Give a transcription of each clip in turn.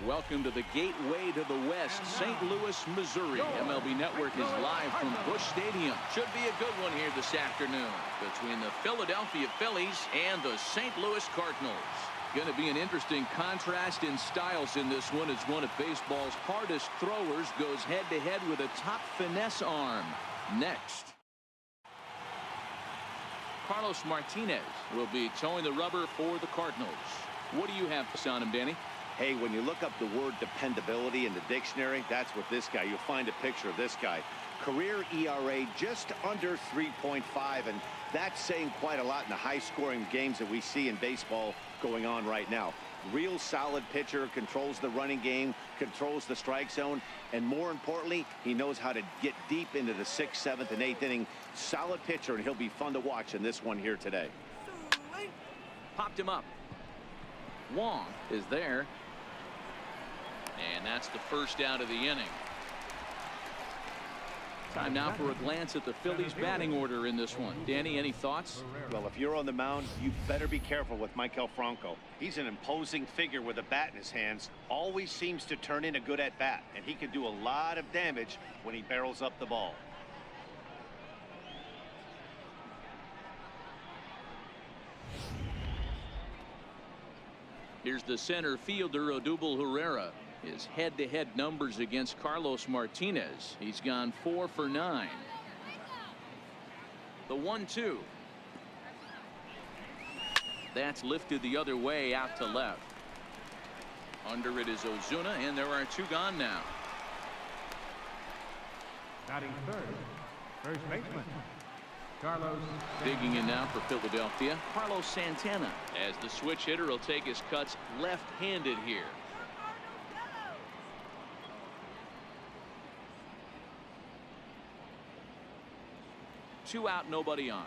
Welcome to the gateway to the West, St. Louis, Missouri. MLB Network is live from Busch Stadium. Should be a good one here this afternoon between the Philadelphia Phillies and the St. Louis Cardinals. Going to be an interesting contrast in styles in this one as one of baseball's hardest throwers goes head-to-head with a top finesse arm. Next, Carlos Martinez will be towing the rubber for the Cardinals. What do you have on him, Danny? Hey, when you look up the word dependability in the dictionary, that's what this guy, you'll find a picture of this guy. Career ERA just under 3.5, and that's saying quite a lot in the high-scoring games that we see in baseball going on right now. Real solid pitcher, controls the running game, controls the strike zone, and more importantly, he knows how to get deep into the 6th, 7th, and 8th inning. Solid pitcher, and he'll be fun to watch in this one here today. Popped him up. Wong is there. And that's the first out of the inning. Time now for a glance at the Phillies batting order in this one. Danny, any thoughts? Well, if you're on the mound, you better be careful with Maikel Franco. He's an imposing figure with a bat in his hands. Always seems to turn in a good at-bat, and he can do a lot of damage when he barrels up the ball. Here's the center fielder, Odubel Herrera. His head-to-head numbers against Carlos Martinez. He's gone 4 for 9. The 1-2. That's lifted the other way out to left. Under it is Ozuna, and there are 2 gone now. Batting third, first baseman, Carlos. Digging in now for Philadelphia, Carlos Santana, as the switch hitter will take his cuts left-handed here. Two out, nobody on.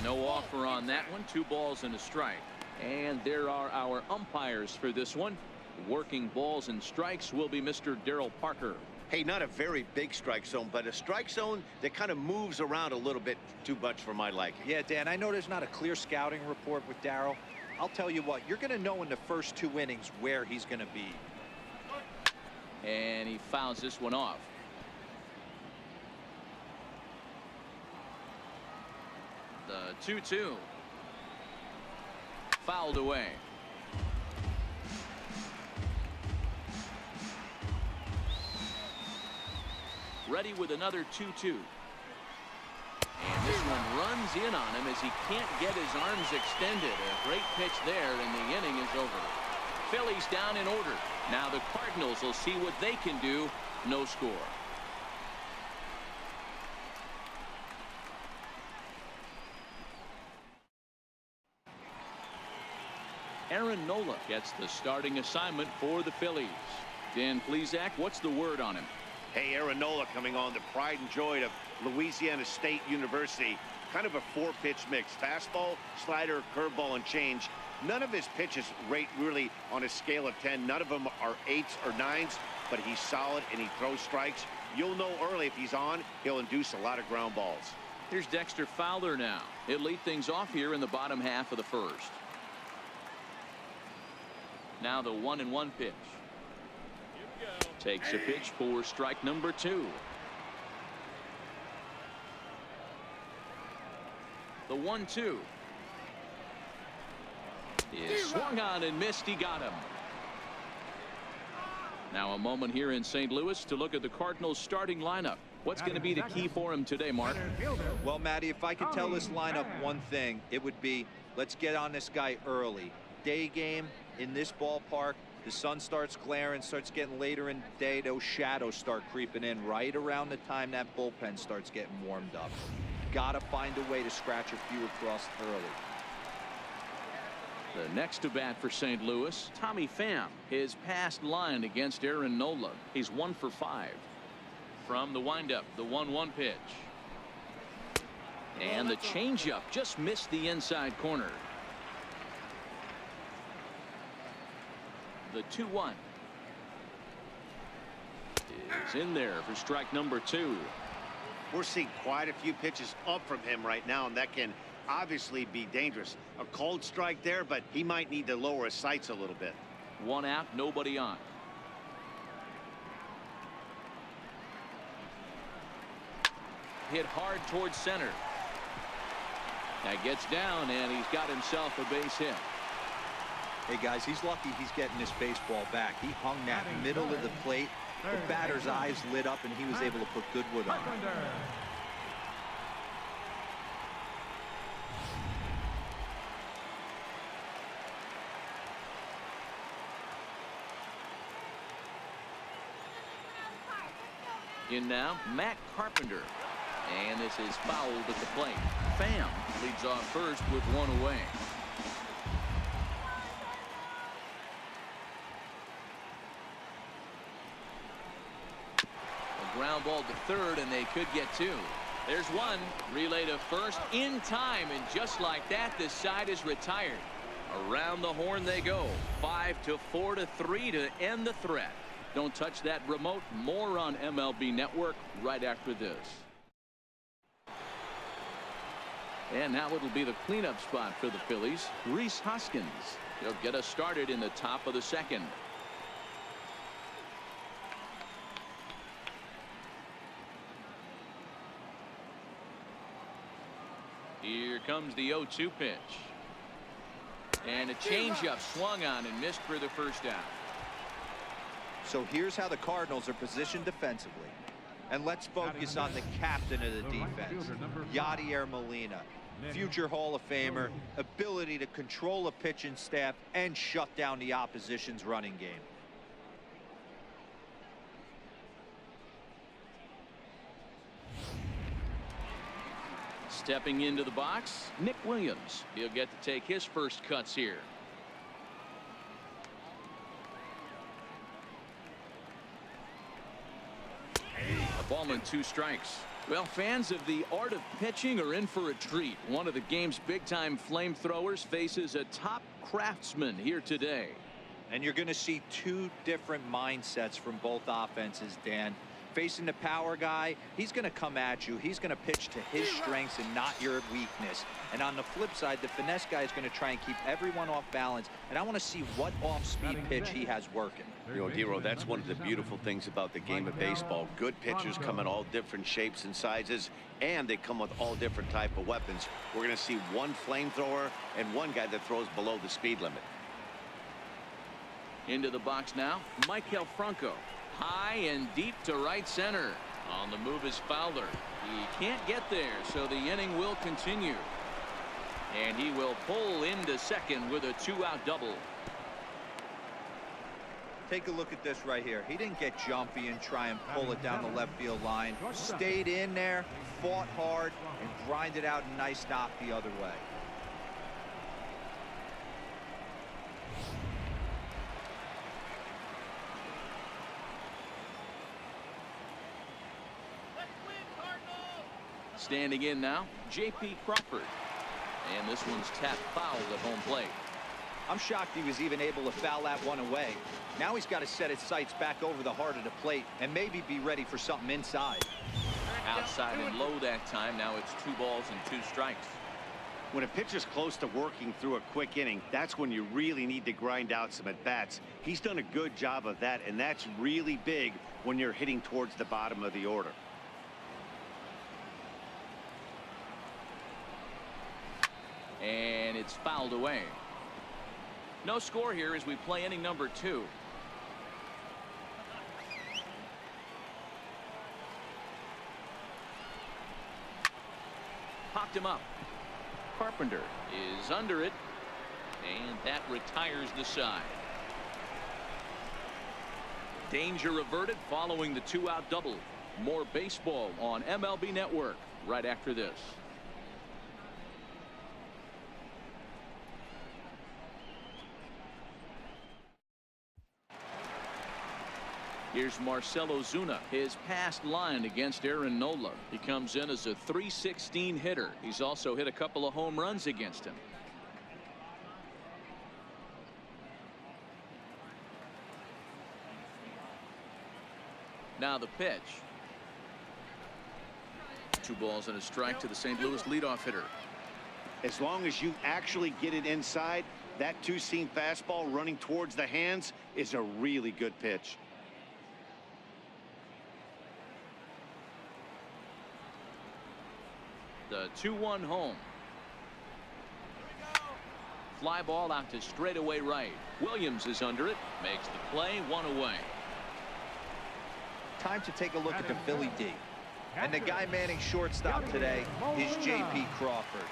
No offer on that one. 2 balls and a strike. And there are our umpires for this one. Working balls and strikes will be Mr. Darryl Parker. Hey, not a very big strike zone, but a strike zone that kind of moves around a little bit too much for my liking. Yeah, Dan, I know there's not a clear scouting report with Darryl. I'll tell you what, you're going to know in the first 2 innings where he's going to be. And he fouls this one off. The 2-2. Fouled away. Ready with another 2-2. And this one runs in on him as he can't get his arms extended. A great pitch there, and the inning is over. Phillies down in order. Now the Cardinals will see what they can do. No score. Aaron Nola gets the starting assignment for the Phillies. Dan Plesac, what's the word on him? Hey, Aaron Nola coming on, the pride and joy of Louisiana State University. Kind of a 4-pitch mix. Fastball, slider, curveball, and change. None of his pitches rate really on a scale of 10. None of them are 8s or 9s, but he's solid and he throws strikes. You'll know early if he's on, he'll induce a lot of ground balls. Here's Dexter Fowler now. He'll lead things off here in the bottom half of the first. Now the 1-1 pitch. Takes a pitch for strike number 2. The 1-2 is swung on and missed. He got him. Now a moment here in St. Louis to look at the Cardinals starting lineup. What's going to be the key for him today, Mark? Well, Matty, if I could tell this lineup one thing, it would be let's get on this guy early. Day game in this ballpark. The sun starts glaring, starts getting later in the day. Those shadows start creeping in right around the time that bullpen starts getting warmed up. Got to find a way to scratch a few across early. The next to bat for St. Louis, Tommy Pham. His past line against Aaron Nola. He's 1 for 5. From the windup, the 1-1 pitch. And the changeup just missed the inside corner. The 2-1 is in there for strike number 2. We're seeing quite a few pitches up from him right now, and that can obviously be dangerous. A cold strike there, but he might need to lower his sights a little bit. One out, nobody on. Hit hard towards center. That gets down, and he's got himself a base hit. Hey, guys, he's lucky he's getting this baseball back. He hung that middle of the plate. The batter's eyes lit up, and he was able to put good wood on it. In now, Matt Carpenter. And this is fouled at the plate. Pham leads off first with one away. A ground ball to third, and they could get two. There's one. Relay to first in time, and just like that, this side is retired. Around the horn they go. 5-4-3 to end the threat. Don't touch that remote. More on MLB Network right after this. And now it'll be the cleanup spot for the Phillies. Rhys Hoskins. He'll get us started in the top of the second. Here comes the 0-2 pitch. And a changeup swung on and missed for the first out. So here's how the Cardinals are positioned defensively. And let's focus on the captain of the defense, Yadier Molina. Future Hall of Famer, ability to control a pitching staff and shut down the opposition's running game. Stepping into the box, Nick Williams. He'll get to take his first cuts here. A ball and 2 strikes. Well, fans of the art of pitching are in for a treat. One of the game's big-time flamethrowers faces a top craftsman here today. And you're going to see 2 different mindsets from both offenses, Dan. Facing the power guy, he's going to come at you. He's going to pitch to his strengths and not your weakness. And on the flip side, the finesse guy is going to try and keep everyone off balance. And I want to see what off-speed pitch he has working. You know, Dero, that's one of the beautiful things about the game of baseball. Good pitchers come in all different shapes and sizes, and they come with all different type of weapons. We're going to see one flamethrower and one guy that throws below the speed limit. Into the box now, Maikel Franco. High and deep to right center. On the move is Fowler. He can't get there, so the inning will continue. And he will pull into second with a 2-out double. Take a look at this right here. He didn't get jumpy and try and pull it down the left field line. Stayed in there, fought hard, and grinded out a nice knock the other way. Standing in now, J.P. Crawford. And this one's tapped foul at home plate. I'm shocked he was even able to foul that one away. Now he's got to set his sights back over the heart of the plate and maybe be ready for something inside. Outside and low that time. Now it's 2 balls and 2 strikes. When a pitcher's close to working through a quick inning, that's when you really need to grind out some at-bats. He's done a good job of that, and that's really big when you're hitting towards the bottom of the order. And it's fouled away. No score here as we play inning number 2. Popped him up. Carpenter is under it, and that retires the side. Danger averted following the 2-out double. More baseball on MLB Network right after this. Here's Marcell Ozuna. His past line against Aaron Nola. He comes in as a .316 hitter. He's also hit a couple of home runs against him. Now the pitch. 2 balls and a strike to the St. Louis leadoff hitter. As long as you actually get it inside, that two-seam fastball running towards the hands is a really good pitch. The 2-1 home. Fly ball out to straightaway right. Williams is under it. Makes the play, 1 away. Time to take a look at the Philly D. And the guy manning shortstop today is J.P. Crawford.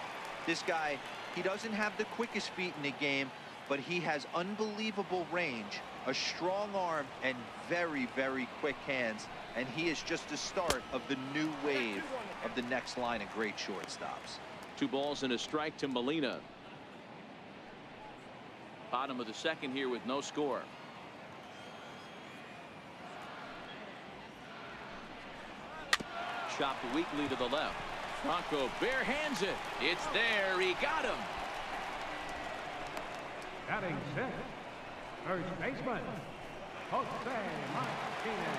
This guy, he doesn't have the quickest feet in the game, but he has unbelievable range, a strong arm, and very, very quick hands. And he is just the start of the new wave of the next line of great shortstops. 2 balls and a strike to Molina. Bottom of the second here with no score. Chopped weakly to the left. Franco bare hands it. It's there. He got him. Batting sixth, first baseman, Jose Martinez.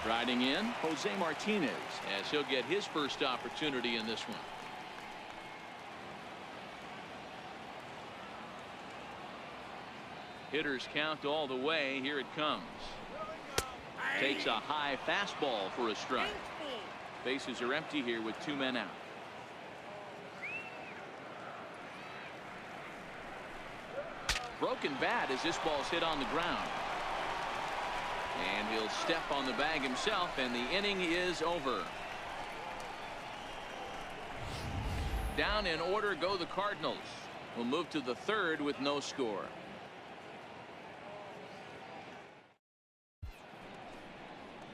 Striding in, Jose Martinez, as he'll get his first opportunity in this one. Hitters count all the way. Here it comes. Takes a high fastball for a strike. Bases are empty here with 2 men out. Broken bat as this ball's hit on the ground. And he'll step on the bag himself, and the inning is over. Down in order go the Cardinals. We'll move to the 3rd with no score.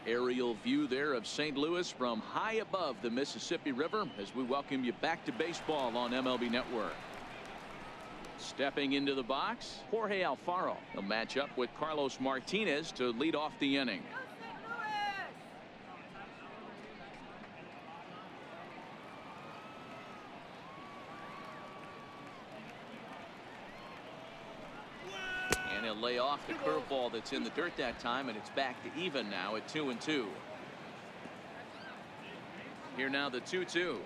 Aerial view there of St. Louis from high above the Mississippi River as we welcome you back to baseball on MLB Network. Stepping into the box, Jorge Alfaro. He'll match up with Carlos Martinez to lead off the inning. And he'll lay off the curveball that's in the dirt that time, and it's back to even now at 2-2. Here now the 2-2.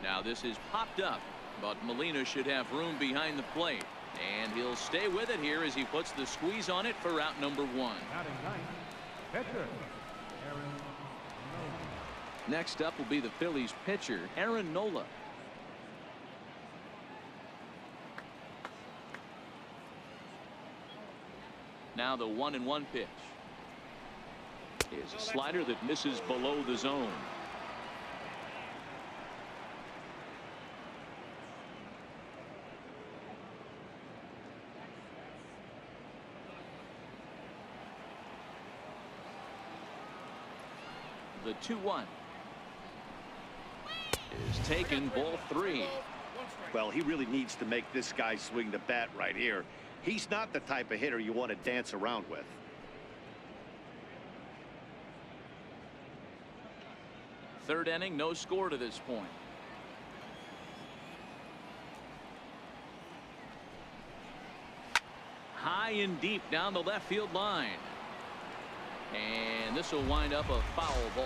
Now this is popped up, but Molina should have room behind the plate, and he'll stay with it here as he puts the squeeze on it for out number 1. Batting ninth, pitcher, Aaron Nola. Next up will be the Phillies pitcher, Aaron Nola. Now the 1-1 pitch is a slider that misses below the zone. The 2-1 is taken, ball 3. Well, he really needs to make this guy swing the bat right here. He's not the type of hitter you want to dance around with. Third inning, no score to this point. High and deep down the left field line. And this will wind up a foul ball.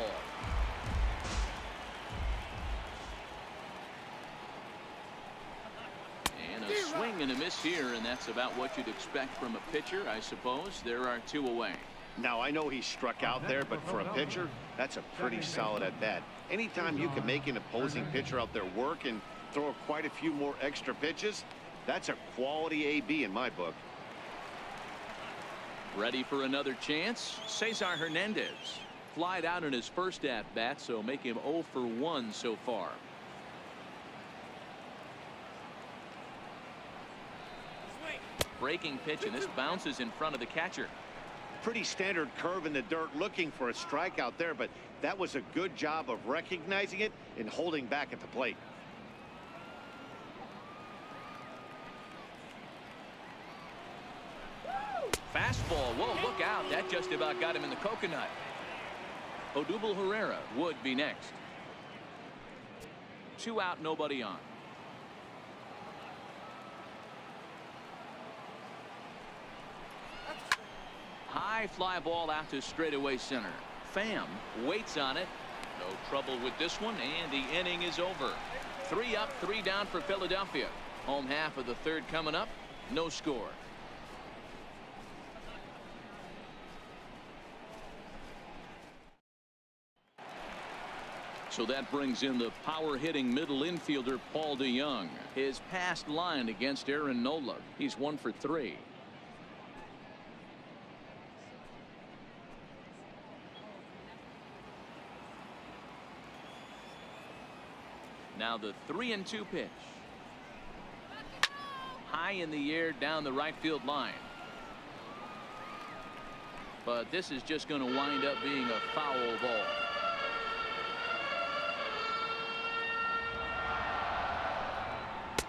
And a swing and a miss here, and that's about what you'd expect from a pitcher, I suppose. There are 2 away. Now, I know he struck out there, but for a pitcher, that's a pretty solid at bat. Anytime you can make an opposing pitcher out there work and throw quite a few more extra pitches, that's a quality AB in my book. Ready for another chance? Cesar Hernandez. Flied out in his first at-bat, so make him 0 for 1 so far. Breaking pitch, and this bounces in front of the catcher. Pretty standard curve in the dirt, looking for a strikeout there, but that was a good job of recognizing it and holding back at the plate. Fastball. Whoa, look out. That just about got him in the coconut. Odubel Herrera would be next. 2 out, nobody on. High fly ball out to straightaway center. Pham waits on it, No trouble with this one, and the inning is over. 3 up, 3 down for Philadelphia. Home half of the third coming up. No score. So that brings in the power hitting middle infielder Paul DeYoung. His past line against Aaron Nola. He's 1 for 3. Now the 3-2 pitch. High in the air down the right field line. But this is just going to wind up being a foul ball.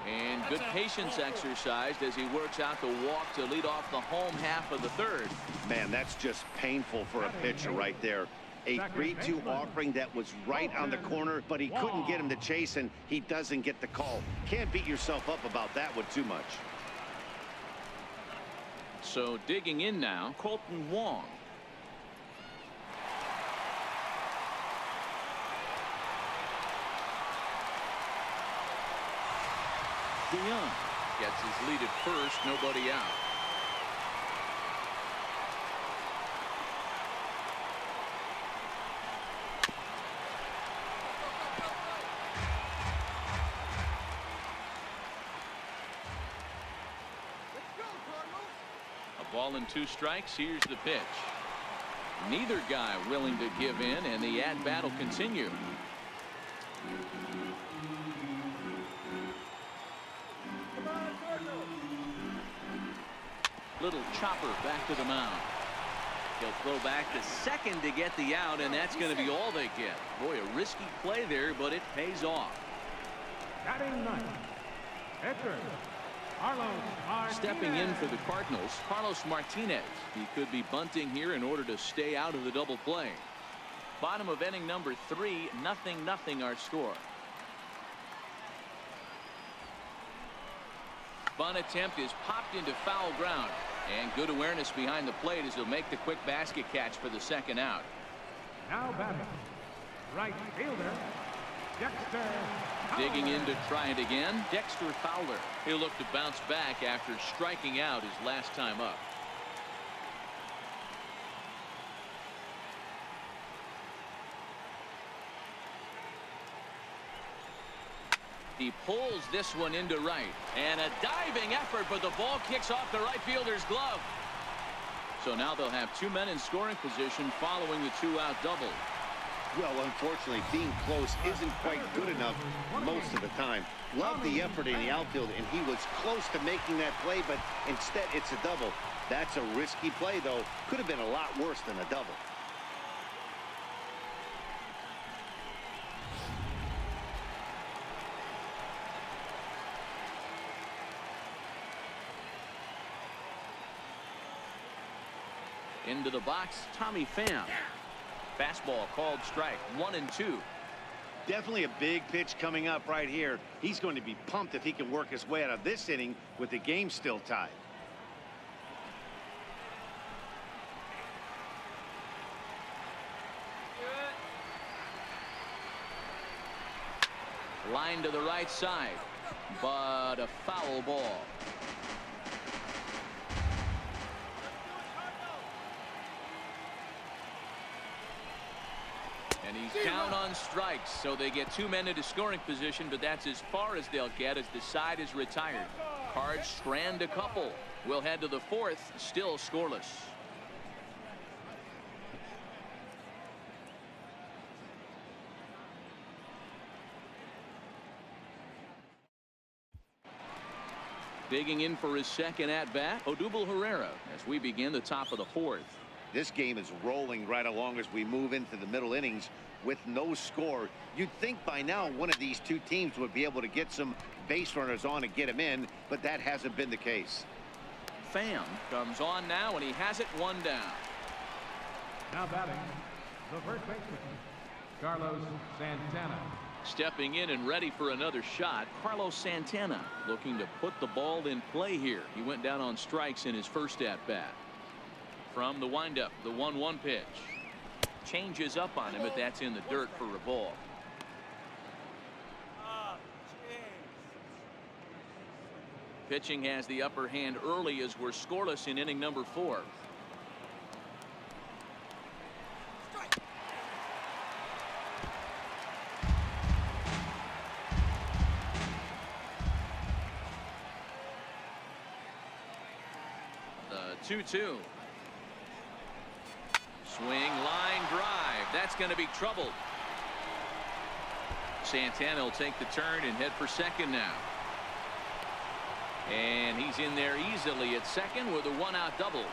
And good patience exercised as he works out the walk to lead off the home half of the third. Man, that's just painful for a pitcher right there. A 3-2 offering that was right on the corner, but he couldn't get him to chase, and he doesn't get the call. Can't beat yourself up about that one too much. So digging in now, Colton Wong. DeYoung gets his lead at first, nobody out. A ball and 2 strikes. Here's the pitch. Neither guy willing to give in, and the at-bat will continue. Little chopper back to the mound. He'll throw back to second to get the out, and that's going to be all they get. Boy, a risky play there, but it pays off. Batting ninth, pitcher, Carlos Martinez. Stepping in for the Cardinals, Carlos Martinez. He could be bunting here in order to stay out of the double play. Bottom of inning number 3, 0-0 our score. Bunt attempt is popped into foul ground, and good awareness behind the plate as he'll make the quick basket catch for the second out. Now batting, right fielder, Dexter Fowler. Digging in to try it again, Dexter Fowler. He'll look to bounce back after striking out his last time up. He pulls this one into right, and a diving effort, but the ball kicks off the right fielder's glove. So now they'll have 2 men in scoring position following the 2-out double. Well, unfortunately, being close isn't quite good enough most of the time. Love the effort in the outfield, and he was close to making that play, but instead it's a double. That's a risky play, though. Could have been a lot worse than a double. Into the box, Tommy Pham. Fastball called strike, 1-2. Definitely a big pitch coming up right here. He's going to be pumped if he can work his way out of this inning with the game still tied. Line to the right side, but a foul ball. And he's down on strikes, so they get 2 men into scoring position, but that's as far as they'll get as the side is retired. Cards strand a couple. We'll head to the 4th, still scoreless. Digging in for his second at-bat, Odubel Herrera, as we begin the top of the 4th. This game is rolling right along as we move into the middle innings with no score. You'd think by now one of these 2 teams would be able to get some base runners on and get him in, but that hasn't been the case. Pham comes on now, and he has it 1 down. Now batting, the first baseman, Carlos Santana. Stepping in and ready for another shot, Carlos Santana looking to put the ball in play here. He went down on strikes in his first at-bat. From the windup, the 1-1 pitch. changes up on him, but that's in the dirt for a ball. Pitching has the upper hand early as we're scoreless in inning number 4. The 2-2. Swing, line drive. That's going to be trouble. Santana will take the turn and head for second now. And he's in there easily at second with a 1-out double.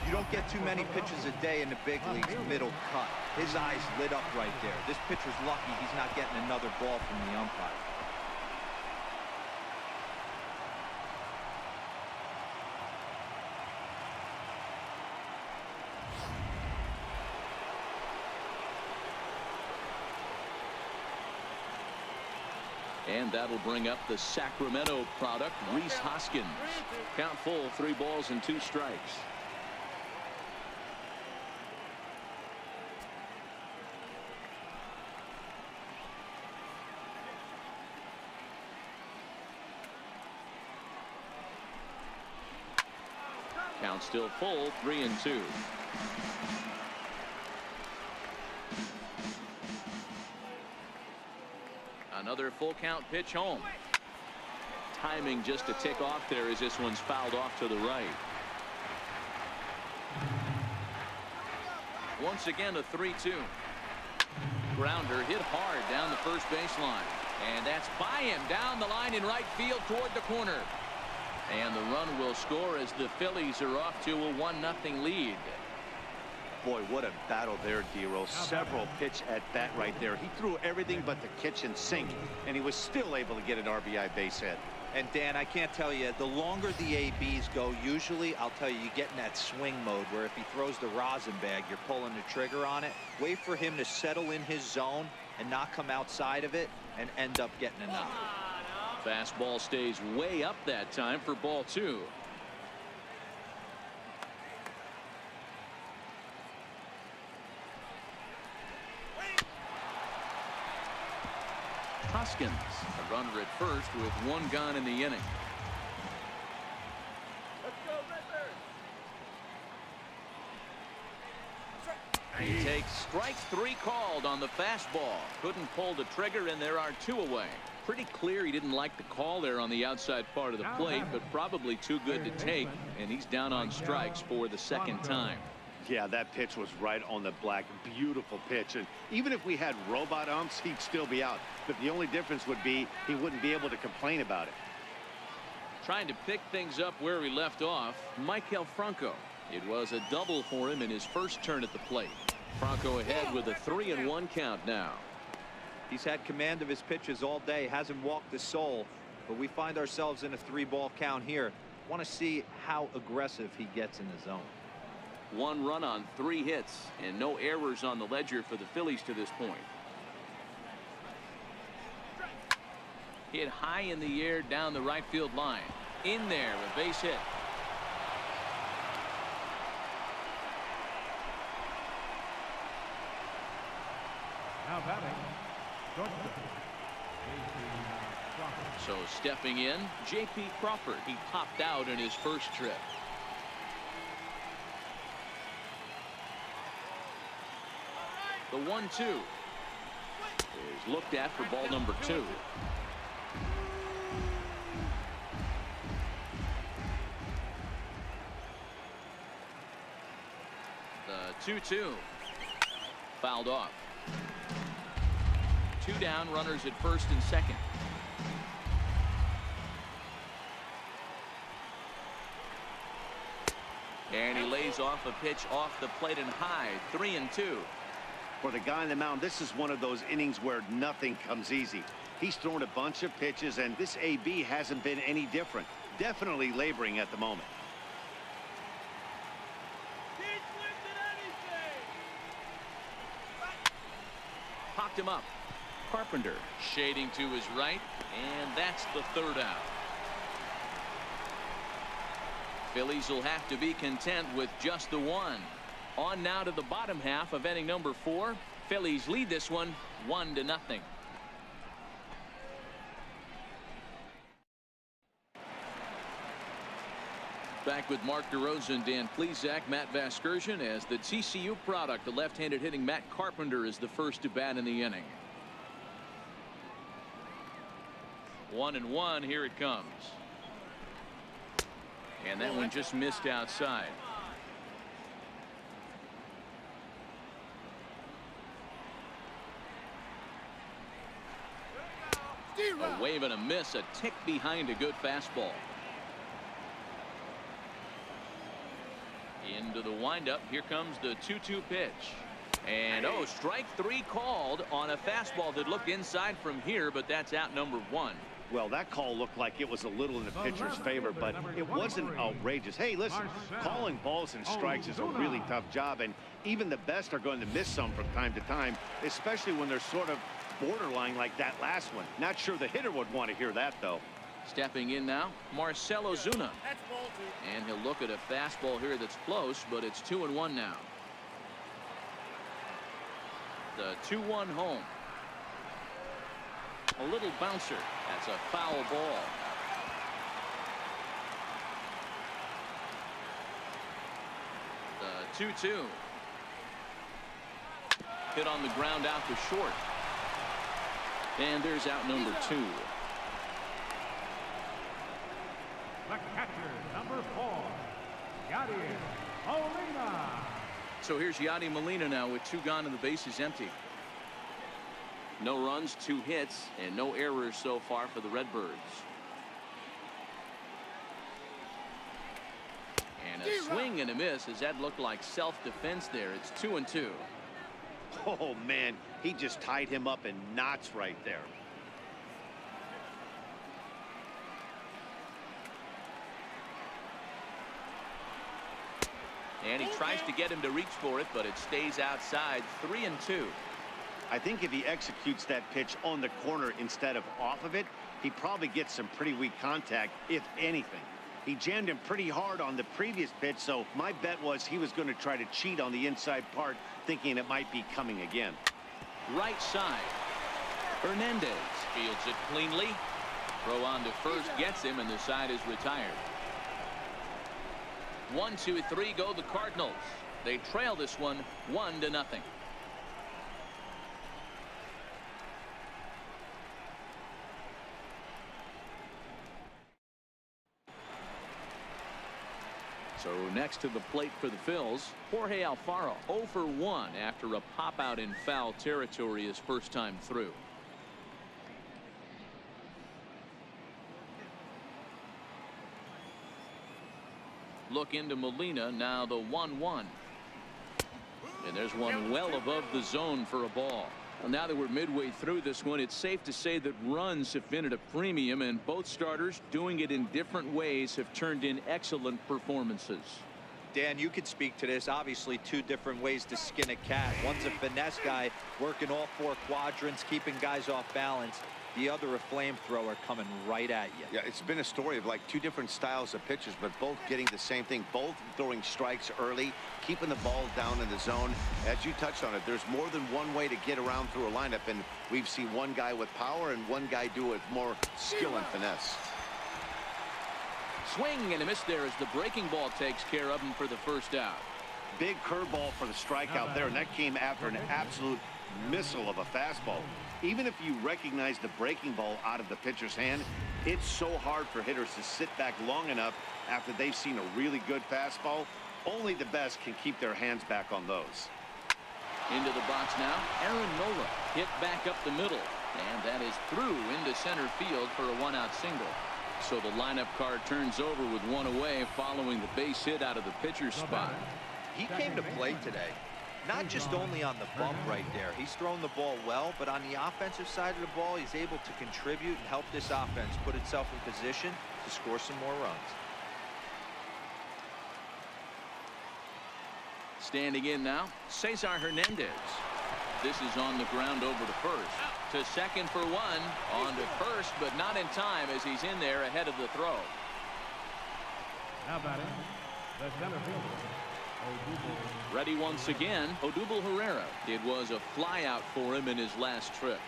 You don't get too many pitches a day in the big leagues middle cut. His eyes lit up right there. This pitcher's lucky he's not getting another ball from the umpire. And that'll bring up the Sacramento product, Rhys Hoskins. Count full, 3 balls and 2 strikes. Count still full, 3-2. Another full count pitch home. Timing just a tick off there as this one's fouled off to the right. Once again a 3-2. Grounder hit hard down the first baseline. And that's by him down the line in right field toward the corner. And the run will score as the Phillies are off to a 1-0 lead. Boy, what a battle there, D-Roll. Several pitch at bat right there. He threw everything but the kitchen sink, and he was still able to get an RBI base hit. And Dan, I can't tell you, the longer the ABs go, usually, I'll tell you, you get in that swing mode where if he throws the rosin bag, you're pulling the trigger on it. Wait for him to settle in his zone and not come outside of it and end up getting a knock. Fastball stays way up that time for ball 2. Hoskins, a runner at first with 1 gone in the inning. He takes strike 3 called on the fastball. Couldn't pull the trigger, and there are 2 away. Pretty clear he didn't like the call there on the outside part of the plate, but probably too good to take, and he's down on strikes for the second time. Yeah, that pitch was right on the black. Beautiful pitch. And even if we had robot umps, he'd still be out. But the only difference would be he wouldn't be able to complain about it. Trying to pick things up where he left off, Maikel Franco. It was a double for him in his first turn at the plate. Franco ahead with a 3-1 count now. He's had command of his pitches all day, hasn't walked a soul, but we find ourselves in a 3-ball count here. Want to see how aggressive he gets in the zone. 1 run on 3 hits and no errors on the ledger for the Phillies to this point. Hit high in the air down the right field line. In there, a base hit. Now batting, so stepping in, J.P. Crawford. He popped out in his first trip. The 1-2 is looked at for ball number 2. The 2-2 fouled off. 2 down, runners at first and second. And he lays off a pitch off the plate and high. 3-2. For the guy on the mound, this is one of those innings where nothing comes easy. He's thrown a bunch of pitches, and this AB hasn't been any different. Definitely laboring at the moment. Popped him up. Carpenter shading to his right, and that's the 3rd out. Phillies will have to be content with just the 1. On now to the bottom half of inning number 4. Phillies lead this one 1-0. Back with Mark DeRosa, Dan Plesac, Matt Vasgersian as the TCU product. The left-handed hitting Matt Carpenter is the first to bat in the inning. 1-1. Here it comes. And that one just missed outside. A wave and a miss, a tick behind a good fastball. Into the windup. Here comes the 2-2 pitch. And strike 3 called on a fastball that looked inside from here, but that's out number 1. Well, that call looked like it was a little in the pitcher's favor, but it wasn't outrageous. Hey, listen, calling balls and strikes is a really tough job, and even the best are going to miss some from time to time, especially when they're sort of borderline like that last one. Not sure the hitter would want to hear that, though. Stepping in now, Marcell Ozuna. And he'll look at a fastball here that's close, but it's 2-1 now. The 2-1 home. A little bouncer. That's a foul ball. The 2-2. Hit on the ground out to short. And there's out number 2. The catcher, number 4, Yadi Molina. So here's Yadi Molina now with 2 gone and the base is empty. No runs, 2 hits, and no errors so far for the Redbirds. And a swing and a miss as that looked like self-defense there. It's 2-2. Oh, man, he just tied him up in knots right there. And he tries to get him to reach for it, but it stays outside. 3-2. I think if he executes that pitch on the corner instead of off of it, he probably gets some pretty weak contact, if anything. He jammed him pretty hard on the previous pitch, so my bet was he was going to try to cheat on the inside part, thinking it might be coming again. Right side. Hernandez fields it cleanly. Throw on to first gets him, and the side is retired. 1, 2, 3 go the Cardinals. They trail this one 1-0. So next to the plate for the Phils, Jorge Alfaro 0 for 1 after a pop out in foul territory his first time through. Look into Molina now, the 1-1. And there's one well above the zone for a ball. Well, now that we're midway through this one, it's safe to say that runs have been at a premium, and both starters, doing it in different ways, have turned in excellent performances. Dan, you could speak to this. Obviously 2 different ways to skin a cat. One's a finesse guy working all 4 quadrants, keeping guys off balance. The other a flamethrower coming right at you. Yeah, it's been a story of like 2 different styles of pitchers, but both getting the same thing, both throwing strikes early, keeping the ball down in the zone. As you touched on it, there's more than one way to get around through a lineup, and we've seen one guy with power and one guy do it with more skill and finesse. Swing and a miss there as the breaking ball takes care of him for the first out. Big curveball for the strikeout there, and that came after an absolute missile of a fastball. Even if you recognize the breaking ball out of the pitcher's hand, it's so hard for hitters to sit back long enough after they've seen a really good fastball. Only the best can keep their hands back on those. Into the box now, Aaron Nola hit back up the middle, and that is through into center field for a 1-out single. So the lineup card turns over with 1 away following the base hit out of the pitcher's spot. He came to play today. Not just only on the bump right there. He's thrown the ball well, but on the offensive side of the ball, he's able to contribute and help this offense put itself in position to score some more runs. Standing in now, Cesar Hernandez. This is on the ground over to first. To second for 1. On to first, but not in time as he's in there ahead of the throw. Now batting, the center fielder, Ready once again, Odubel Herrera. It was a flyout for him in his last trip.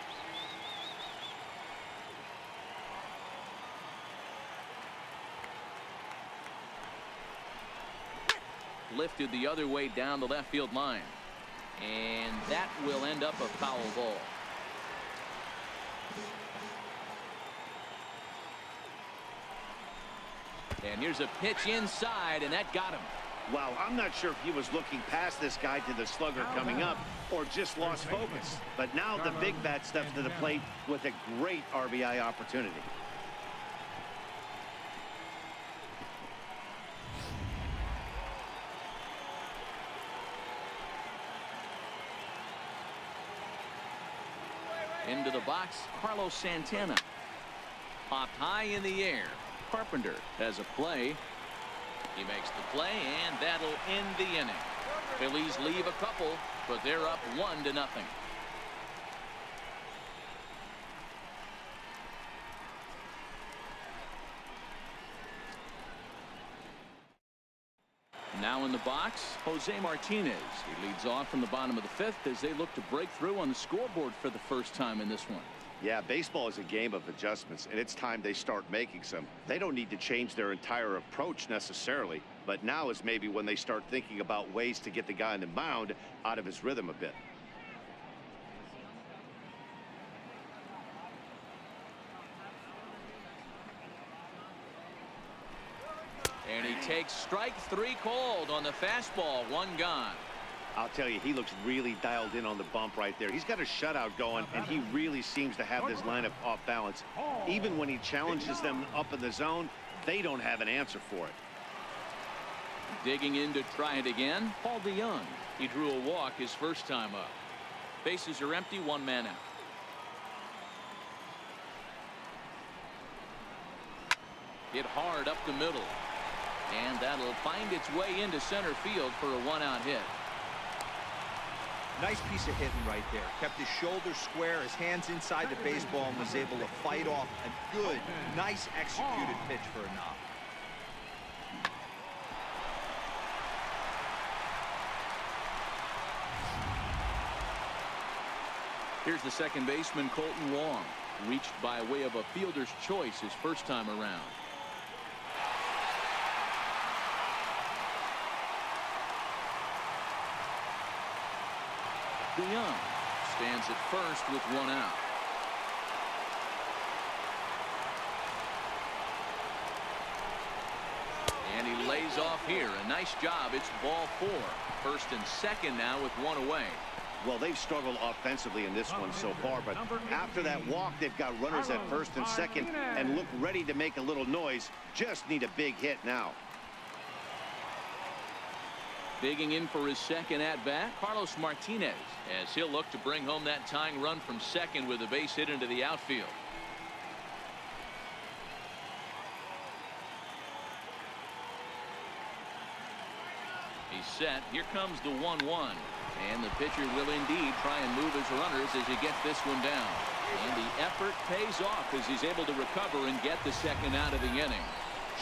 Lifted the other way down the left field line. And that will end up a foul ball. And here's a pitch inside, and that got him. Wow, I'm not sure if he was looking past this guy to the slugger coming up or just lost focus. But now the big bat steps to the plate with a great RBI opportunity. Into the box, Carlos Santana. Popped high in the air. Carpenter has a play. He makes the play, and that'll end the inning. Phillies leave a couple, but they're up 1-0. Now in the box, Jose Martinez. He leads off from the bottom of the fifth as they look to break through on the scoreboard for the first time in this one. Yeah, baseball is a game of adjustments, and it's time they start making some. They don't need to change their entire approach necessarily, but now is maybe when they start thinking about ways to get the guy on the mound out of his rhythm a bit. And he takes strike 3 called on the fastball. 1 gone. I'll tell you, he looks really dialed in on the bump right there. He's got a shutout going, and he really seems to have this lineup off balance. Even when he challenges them up in the zone, they don't have an answer for it. Digging in to try it again, Paul DeYoung. He drew a walk his first time up. Bases are empty, 1 man out. Hit hard up the middle. And that'll find its way into center field for a 1-out hit. Nice piece of hitting right there. Kept his shoulders square, his hands inside the baseball, and was able to fight off a good, nice executed pitch for a knock. Here's the second baseman, Colton Wong. Reached by way of a fielder's choice his first time around. DeYoung stands at first with 1 out. And he lays off here. A nice job. It's ball 4. First and second now with 1 away. Well, they've struggled offensively in this one so far, but after that walk, they've got runners at first and second and look ready to make a little noise. Just need a big hit now. Digging in for his second at-bat, Carlos Martinez, as he'll look to bring home that tying run from second with a base hit into the outfield. He's set. Here comes the 1-1. And the pitcher will indeed try and move his runners as he gets this one down. And the effort pays off as he's able to recover and get the second out of the inning.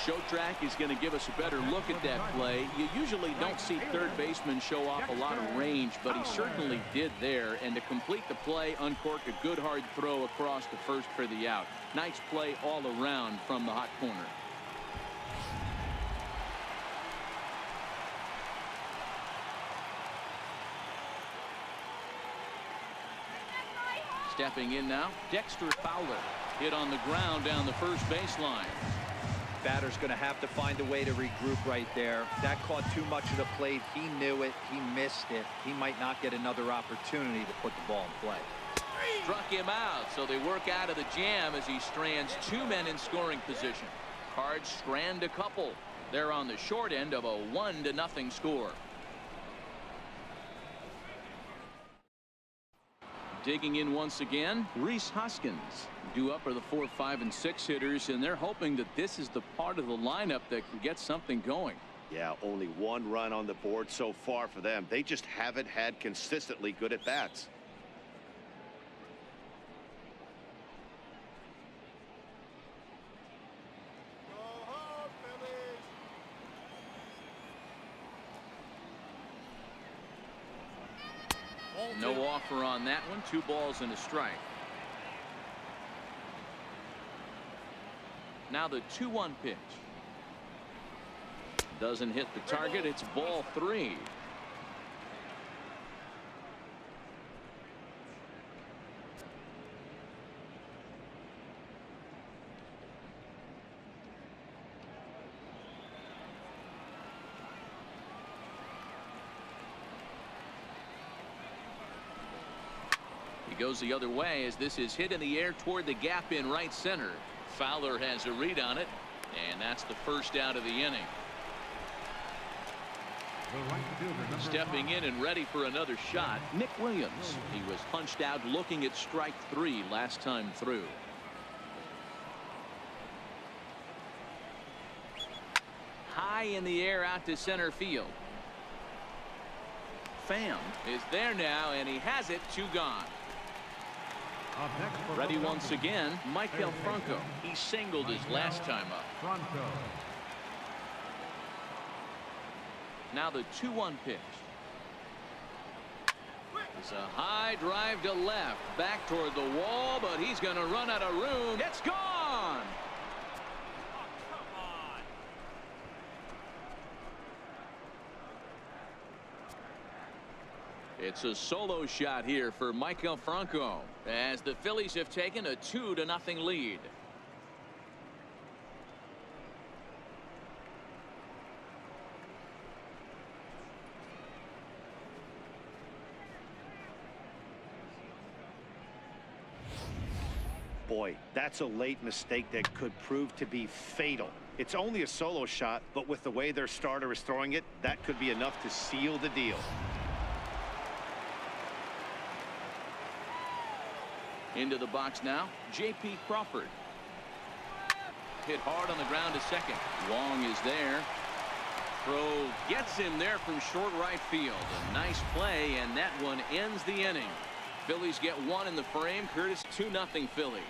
Showtrack is going to give us a better look at that play. You usually don't see third basemen show off a lot of range, but he certainly did there. And to complete the play, uncork a good hard throw across the first for the out. Nice play all around from the hot corner. Stepping in now, Dexter Fowler. Hit on the ground down the first baseline. Batter's going to have to find a way to regroup right there. That caught too much of the plate. He knew it. He missed it. He might not get another opportunity to put the ball in play. Struck him out, so they work out of the jam as he strands 2 men in scoring position. Cards strand a couple. They're on the short end of a 1-0 score. Digging in once again, Rhys Hoskins. Due up are the 4, 5, and 6 hitters, and they're hoping that this is the part of the lineup that can get something going. Yeah, only 1 run on the board so far for them. They just haven't had consistently good at bats. offer on that one. 2 balls and a strike. Now the 2-1 pitch. Doesn't hit the target. It's ball 3. Goes the other way as this is hit in the air toward the gap in right center. Fowler has a read on it, and that's the first out of the inning. Stepping in and ready for another shot, Nick Williams. He was punched out looking at strike 3 last time through. High in the air out to center field. Pham is there now, and he has it. 2 gone. Ready once again, Michael Franco. He singled his last time up. Now the 2-1 pitch. It's a high drive to left, back toward the wall, but he's going to run out of room. It's gone. It's a solo shot here for Michael Franco as the Phillies have taken a 2-0 lead. Boy, that's a late mistake that could prove to be fatal. It's only a solo shot, but with the way their starter is throwing it, that could be enough to seal the deal. Into the box now, J.P. Crawford. Hit hard on the ground to second. Wong is there. Throw gets him there from short right field. A nice play, and that one ends the inning. Phillies get 1 in the frame. Curtis 2-0 Philly.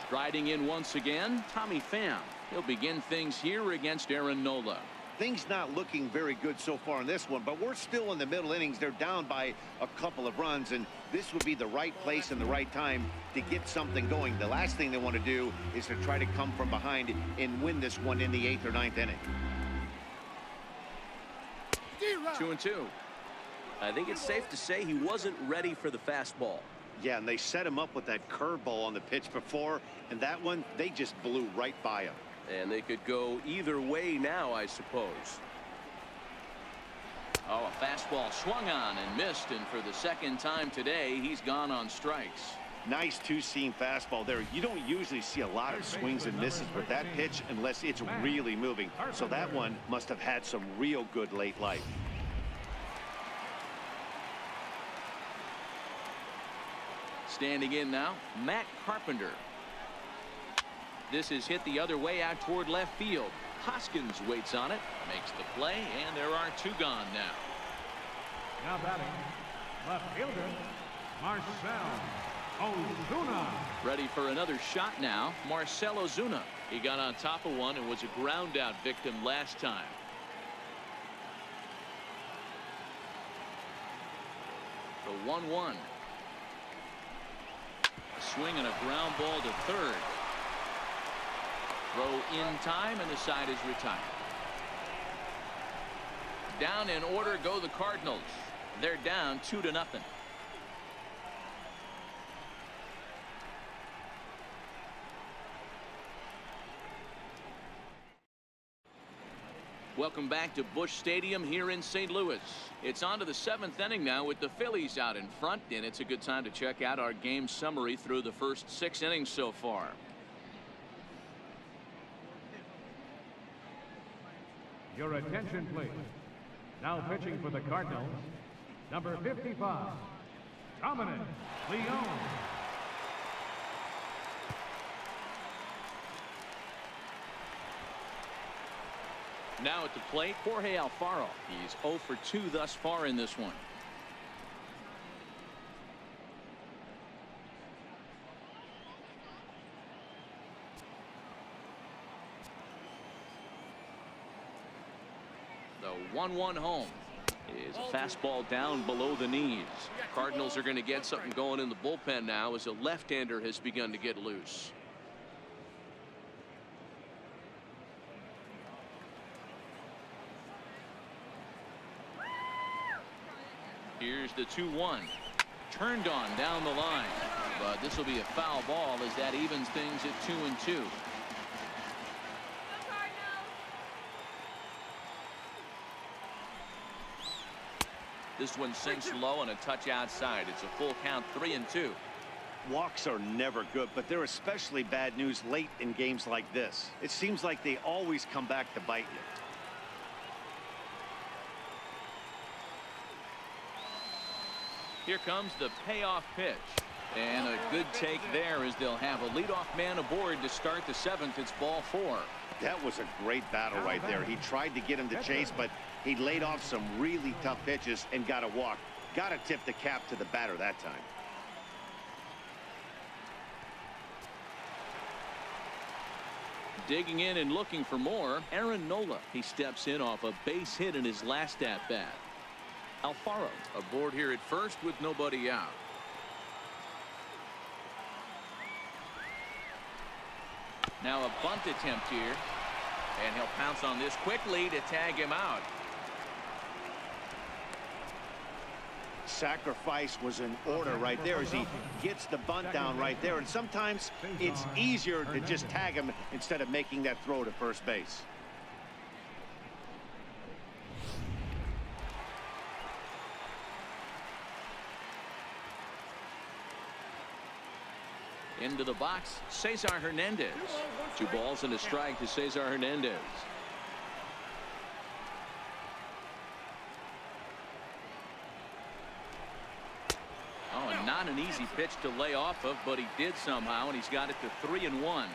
Striding in once again, Tommy Pham. He'll begin things here against Aaron Nola. Things not looking very good so far in this one, but we're still in the middle innings. They're down by a couple of runs, and this would be the right place and the right time to get something going. The last thing they want to do is to try to come from behind and win this one in the 8th or 9th inning. 2-2. I think it's safe to say he wasn't ready for the fastball. Yeah, and they set him up with that curveball on the pitch before, and that one, they just blew right by him. And they could go either way now, I suppose. Oh, a fastball swung on and missed, and for the second time today, he's gone on strikes. Nice 2-seam fastball there. You don't usually see a lot of swings and misses with that pitch unless it's really moving. So that one must have had some real good late life. Standing in now, Matt Carpenter. This is hit the other way out toward left field. Hoskins waits on it, makes the play, and there are 2 gone now. Now batting, left fielder, Marcell Ozuna. Ready for another shot now, Marcell Ozuna. He got on top of one and was a ground out victim last time. The 1-1. A swing and a ground ball to third. Throw in time, and the side is retired. Down in order go the Cardinals. They're down 2-0. Welcome back to Busch Stadium here in St. Louis. It's on to the 7th inning now with the Phillies out in front, and it's a good time to check out our game summary through the first 6 innings so far. Your attention, please. Now pitching for the Cardinals, number 55, Dominic Leone. Now at the plate, Jorge Alfaro. He's 0 for 2 thus far in this one. The 1-1 home. Is a fastball down below the knees. Cardinals are going to get something going in the bullpen now as a left-hander has begun to get loose. Here's the 2-1. Turned on down the line. But this will be a foul ball as that evens things at 2-2. This one sinks low and a touch outside. It's a full count, 3-2. Walks are never good, but they're especially bad news late in games like this. It seems like they always come back to bite you. Here comes the payoff pitch. And a good take there as they'll have a leadoff man aboard to start the 7th. It's ball 4. That was a great battle right there. He tried to get him to chase, but he laid off some really tough pitches and got a walk. Got to tip the cap to the batter that time. Digging in and looking for more, Aaron Nola. He steps in off a base hit in his last at-bat. Alfaro aboard here at first with nobody out. Now a bunt attempt here. And he'll pounce on this quickly to tag him out. Sacrifice was in order right there as he gets the bunt down right there. And sometimes it's easier to just tag him instead of making that throw to first base. Into the box, Cesar Hernandez. 2 balls and a strike to Cesar Hernandez. Oh, and not an easy pitch to lay off of, but he did somehow, and he's got it to 3-1.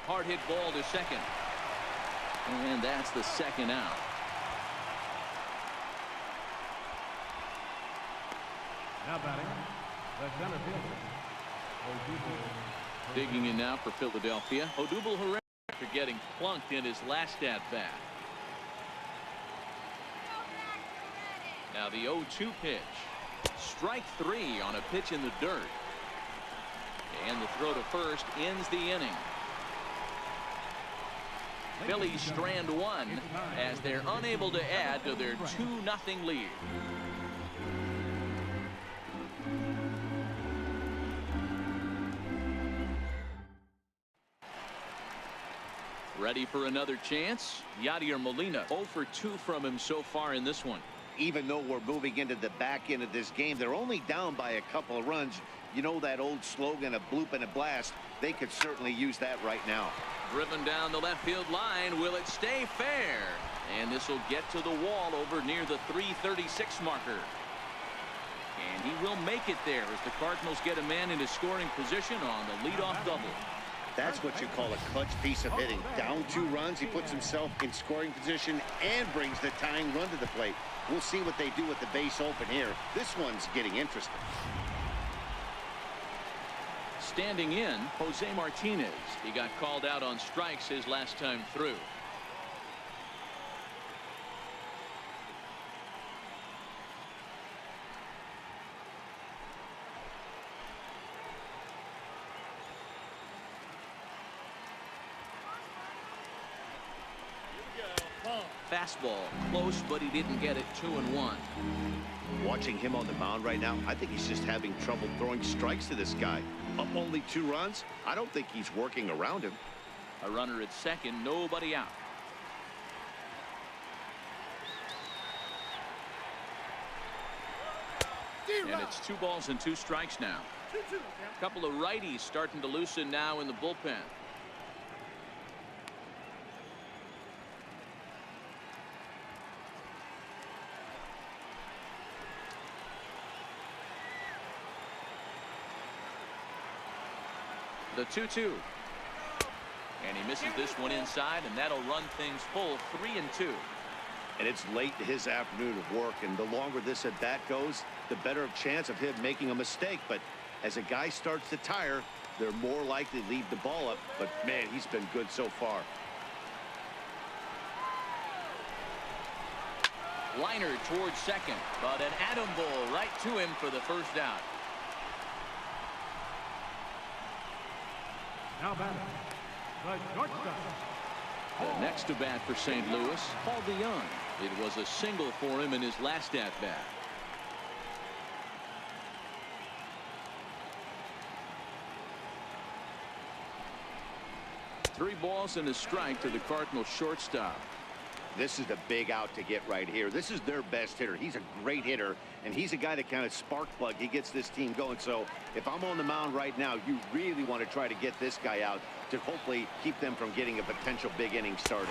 Hard hit ball to second. And that's the 2nd out. Now batting, the center fielder. Digging in now for Philadelphia. Odubel Herrera after getting plunked in his last at-bat. Now the 0-2 pitch. Strike 3 on a pitch in the dirt. And the throw to first ends the inning. Phillies strand 1 as they're unable to add to their 2-0 lead. Ready for another chance? Yadier Molina 0 for 2 from him so far in this one. Even though we're moving into the back end of this game, they're only down by a couple of runs. You know that old slogan, a bloop and a blast. They could certainly use that right now. Driven down the left field line. Will it stay fair? And this will get to the wall over near the 336 marker. And he will make it there as the Cardinals get a man into scoring position on the leadoff double. That's what you call a clutch piece of hitting. Down 2 runs, he puts himself in scoring position and brings the tying run to the plate. We'll see what they do with the base open here. This one's getting interesting. Standing in, Jose Martinez. He got called out on strikes his last time through. Fastball close, but he didn't get it. 2-1. Watching him on the mound right now, I think he's just having trouble throwing strikes to this guy. Up only 2 runs. I don't think he's working around him. A runner at second, nobody out. And it's 2 balls and 2 strikes now. A couple of righties starting to loosen now in the bullpen. The 2-2. And he misses this one inside, and that'll run things full 3-2. And it's late in his afternoon of work, and the longer this at bat goes, the better chance of him making a mistake. But as a guy starts to tire, they're more likely to leave the ball up, but man, he's been good so far. Liner towards second, but an atom ball right to him for the first out. Now batting, the shortstop. Next to bat for St. Louis, Paul DeYoung. It was a single for him in his last at bat. Three balls and a strike to the Cardinals shortstop. This is the big out to get right here. This is their best hitter. He's a great hitter, and he's a guy that kind of spark plug. He gets this team going. So if I'm on the mound right now, you really want to try to get this guy out to hopefully keep them from getting a potential big inning started.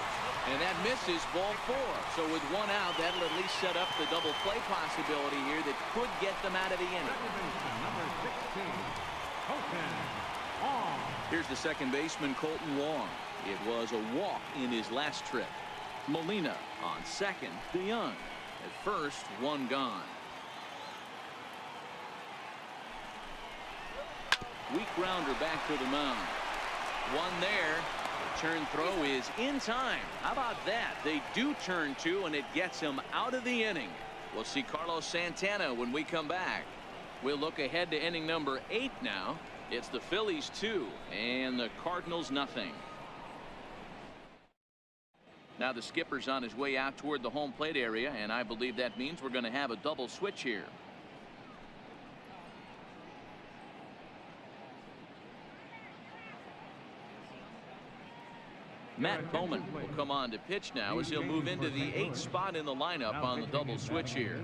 And that misses ball 4. So with one out, that'll at least set up the double play possibility here that could get them out of the inning. Number 16, Colton Wong. Here's the second baseman, Colton Wong. It was a walk in his last trip. Molina on second. DeYoung at first, one gone. Weak grounder back to the mound. One there. The turn throw is in time. How about that? They do turn 2, and it gets him out of the inning. We'll see Carlos Santana when we come back. We'll look ahead to inning number 8 now. It's the Phillies 2 and the Cardinals nothing. Now the skipper's on his way out toward the home plate area, and I believe that means we're going to have a double switch here. Matt Bowman will come on to pitch now as he'll move into the 8th spot in the lineup on the double switch here.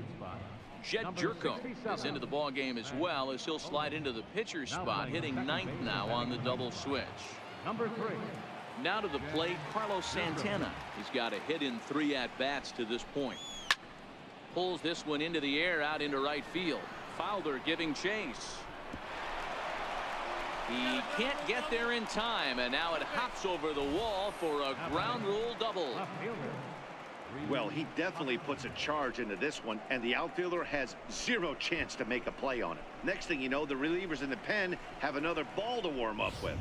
Jed Jerko is into the ball game as well as he'll slide into the pitcher's spot, hitting 9th now on the double switch. Number 3. Now to the plate, Carlos Santana. He's got a hit in 3 at-bats to this point. Pulls this one into the air out into right field. Fowler giving chase. He can't get there in time, and now it hops over the wall for a ground rule double. Well, he definitely puts a charge into this one, and the outfielder has zero chance to make a play on it. Next thing you know, the relievers in the pen have another ball to warm up with.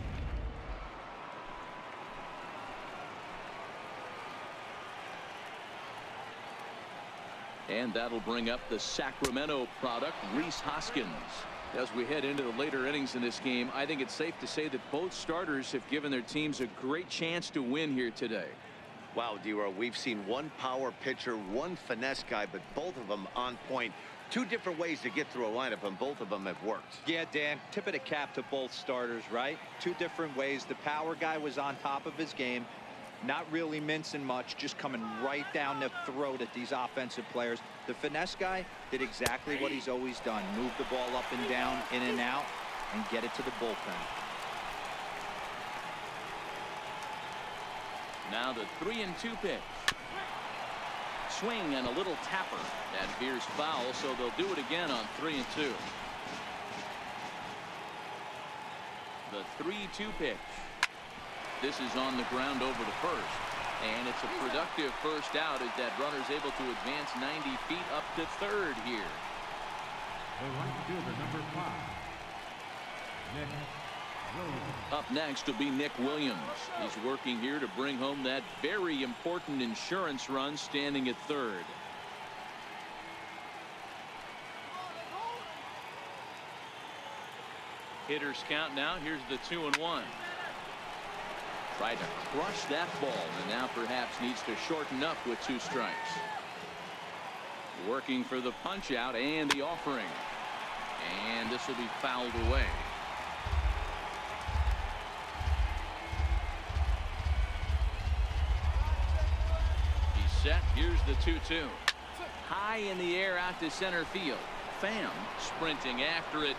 And that'll bring up the Sacramento product, Rhys Hoskins. As we head into the later innings in this game, I think it's safe to say that both starters have given their teams a great chance to win here today. Wow, D-Row, we've seen one power pitcher, one finesse guy, but both of them on point. 2 different ways to get through a lineup, and both of them have worked. Yeah, Dan, tip of the cap to both starters, right? 2 different ways. The power guy was on top of his game, not really mincing much, just coming right down the throat at these offensive players. The finesse guy did exactly what he's always done. Move the ball up and down, in and out, and get it to the bullpen. Now the 3-2 pitch. Swing and a little tapper. That veers foul, so they'll do it again on 3-2. The 3-2 pitch. This is on the ground over to first. And it's a productive first out as that runner's able to advance 90 feet up to third here. The right fielder, number 5, Nick Williams. Up next will be Nick Williams. He's working here to bring home that very important insurance run, standing at third. Hitters count now. Here's the 2-1. Tried to crush that ball, and now perhaps needs to shorten up with 2 strikes. Working for the punch out and the offering. And this will be fouled away. He's set. Here's the 2-2. High in the air out to center field. Pham sprinting after it.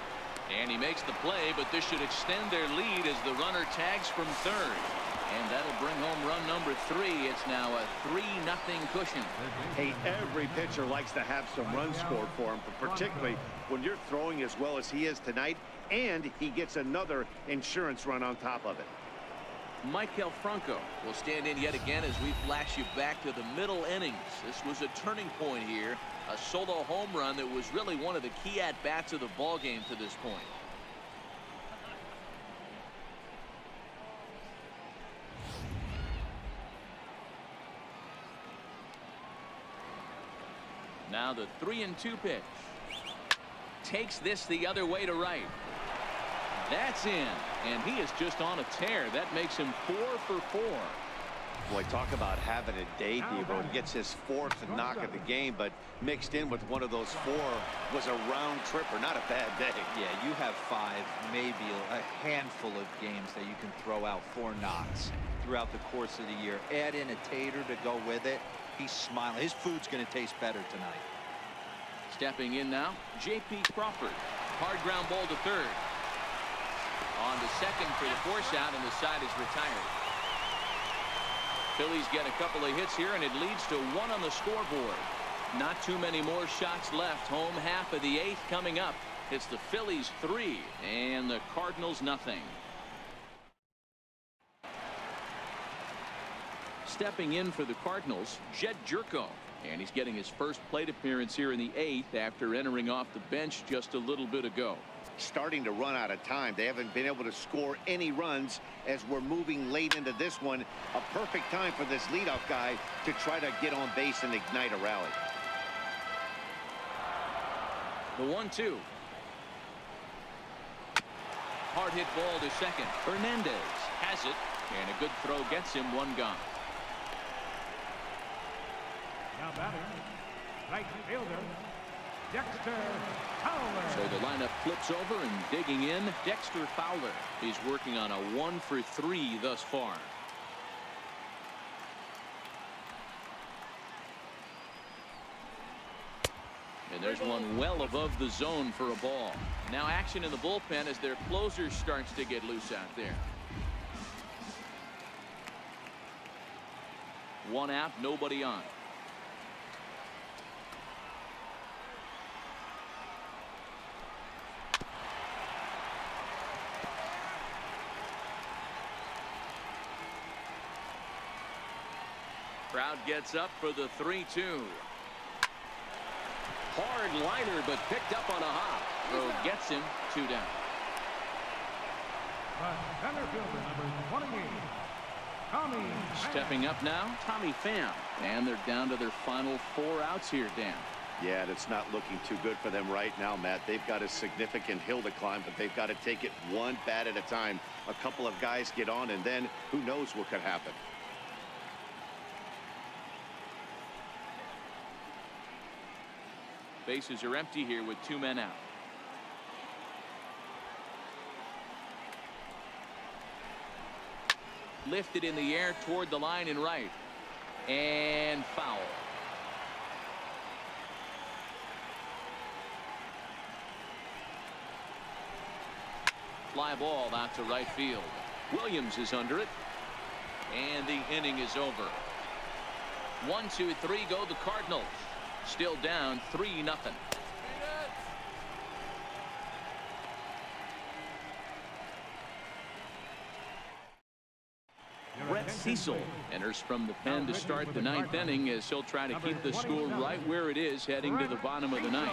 And he makes the play, but this should extend their lead as the runner tags from third. And that'll bring home run number 3. It's now a 3-0 cushion. Hey, every pitcher likes to have some runs scored for him, but particularly when you're throwing as well as he is tonight, and he gets another insurance run on top of it. Maikel Franco will stand in yet again as we flash you back to the middle innings. This was a turning point here. A solo home run that was really one of the key at-bats of the ball game to this point. Now the 3-2 pitch. Takes this the other way to right. That's in, and he is just on a tear. That makes him 4 for 4. Boy, talk about having a day, Devo. He gets his 4th knock of the game, but mixed in with one of those 4 was a round tripper. Not a bad day. Yeah, you have 5, maybe a handful of games that you can throw out 4 knocks throughout the course of the year. Add in a tater to go with it. He's smiling. His food's going to taste better tonight. Stepping in now, J.P. Crawford. Hard ground ball to third. On to second for the force out, and the side is retired. Phillies get a couple of hits here, and it leads to 1 on the scoreboard. Not too many more shots left. Home half of the 8th coming up. It's the Phillies 3 and the Cardinals nothing. Stepping in for the Cardinals, Jed Jerko. And he's getting his first plate appearance here in the 8th after entering off the bench just a little bit ago. Starting to run out of time. They haven't been able to score any runs as we're moving late into this one. A perfect time for this leadoff guy to try to get on base and ignite a rally. The 1-2. Hard hit ball to second. Hernandez has it, and a good throw gets him 1 gone. Now batting, right fielder, Dexter Fowler. So the lineup flips over, and digging in, Dexter Fowler. He's working on a 1 for 3 thus far. And there's one well above the zone for a ball. Now action in the bullpen as their closer starts to get loose out there. 1 out, nobody on. Crowd gets up for the 3-2. Hard liner, but picked up on a hop. Throw gets him 2 down. But center fielder number 28, Tommy Pham. Stepping up now, Tommy Pham. And they're down to their final 4 outs here, Dan. Yeah, it's not looking too good for them right now, Matt. They've got a significant hill to climb, but they've got to take it 1 bat at a time. A couple of guys get on, and then who knows what could happen. Bases are empty here with 2 men out. Lifted in the air toward the line and right. And foul. Fly ball out to right field. Williams is under it. And the inning is over. 1, 2, 3 go the Cardinals. Still down 3-0. Brett Cecil enters from the pen to start the 9th inning as he'll try to keep the score right where it is heading to the bottom of the 9th.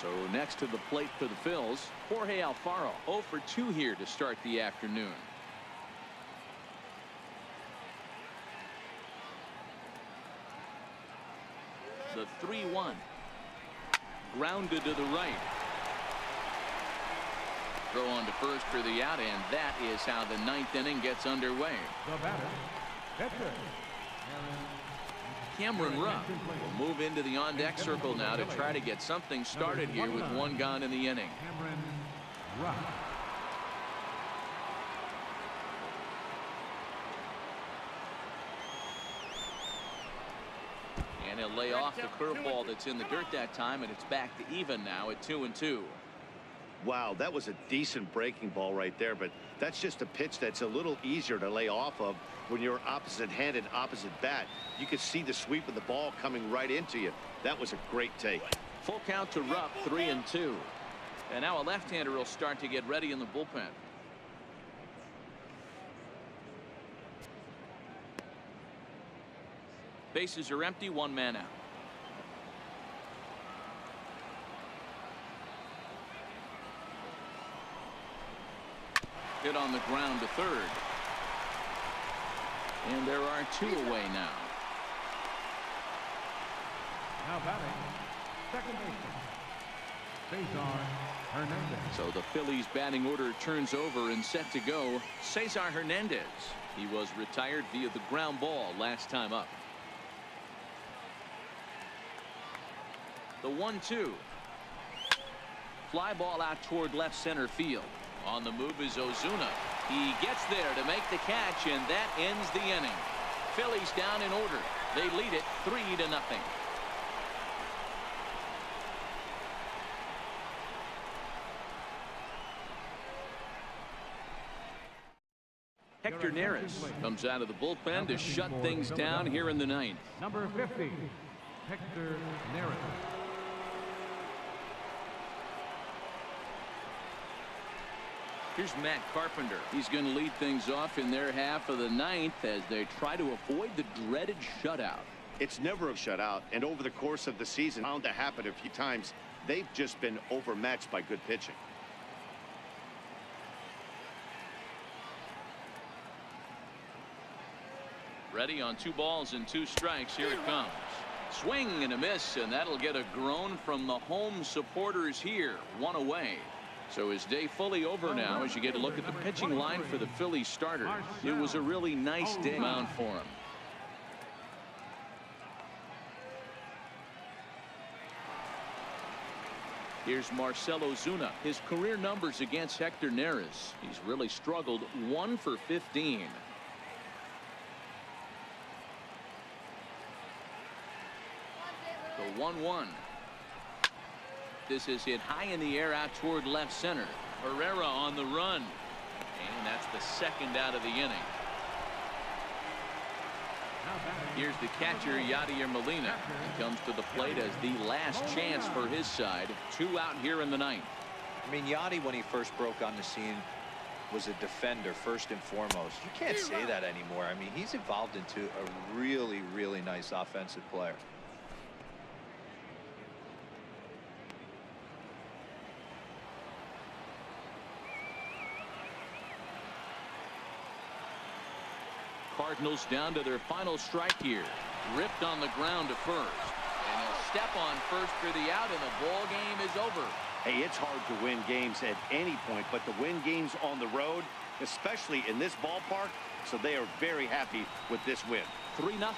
So next to the plate for the Phils, Jorge Alfaro 0 for 2 here to start the afternoon. The 3-1. Grounded to the right. Throw on to first for the out, and that is how the 9th inning gets underway. The batter, pitcher, Cameron Rupp will move into the on-deck circle now to try to get something started here with 1 gone in the inning. Cameron Rupp. And he'll lay off the curveball that's in the dirt that time, and it's back to even now at 2-2. Wow, that was a decent breaking ball right there, but that's just a pitch that's a little easier to lay off of when you're opposite-handed, opposite bat. You could see the sweep of the ball coming right into you. That was a great take. Full count to Rupp, 3-2. And now a left-hander will start to get ready in the bullpen. Bases are empty, 1 man out. Hit on the ground to third. And there are 2 away now. Now batting, second baseman, Cesar Hernandez. So the Phillies batting order turns over and set to go. Cesar Hernandez. He was retired via the ground ball last time up. The 1-2. Fly ball out toward left center field. On the move is Ozuna. He gets there to make the catch, and that ends the inning. Phillies down in order. They lead it 3-0. Hector Neris comes out of the bullpen to shut things down here in the 9th. Number 50, Hector Neris. Here's Matt Carpenter. He's going to lead things off in their half of the 9th as they try to avoid the dreaded shutout. It's never a shutout, and over the course of the season, bound to happen a few times. They've just been overmatched by good pitching. Ready on 2 balls and 2 strikes. Here it comes. Swing and a miss, and that'll get a groan from the home supporters here. 1 away. So his day fully over now as you get a look at the pitching line for the Phillies starter. It was a really nice day mound for him. Here's Marcell Ozuna. His career numbers against Hector Neris. He's really struggled. 1 for 15. The 1-1. This is hit high in the air out toward left center. Herrera on the run. And that's the 2nd out of the inning. Here's the catcher, Yadier Molina. He comes to the plate as the last chance for his side. 2 out here in the 9th. I mean, Yadi, when he first broke on the scene, was a defender first and foremost. You can't say that anymore. I mean, he's evolved into a really, really nice offensive player. Cardinals down to their final strike here. Ripped on the ground to first. And he'll step on first for the out, and the ball game is over. Hey, it's hard to win games at any point, but to win games on the road, especially in this ballpark, so they are very happy with this win. 3-0.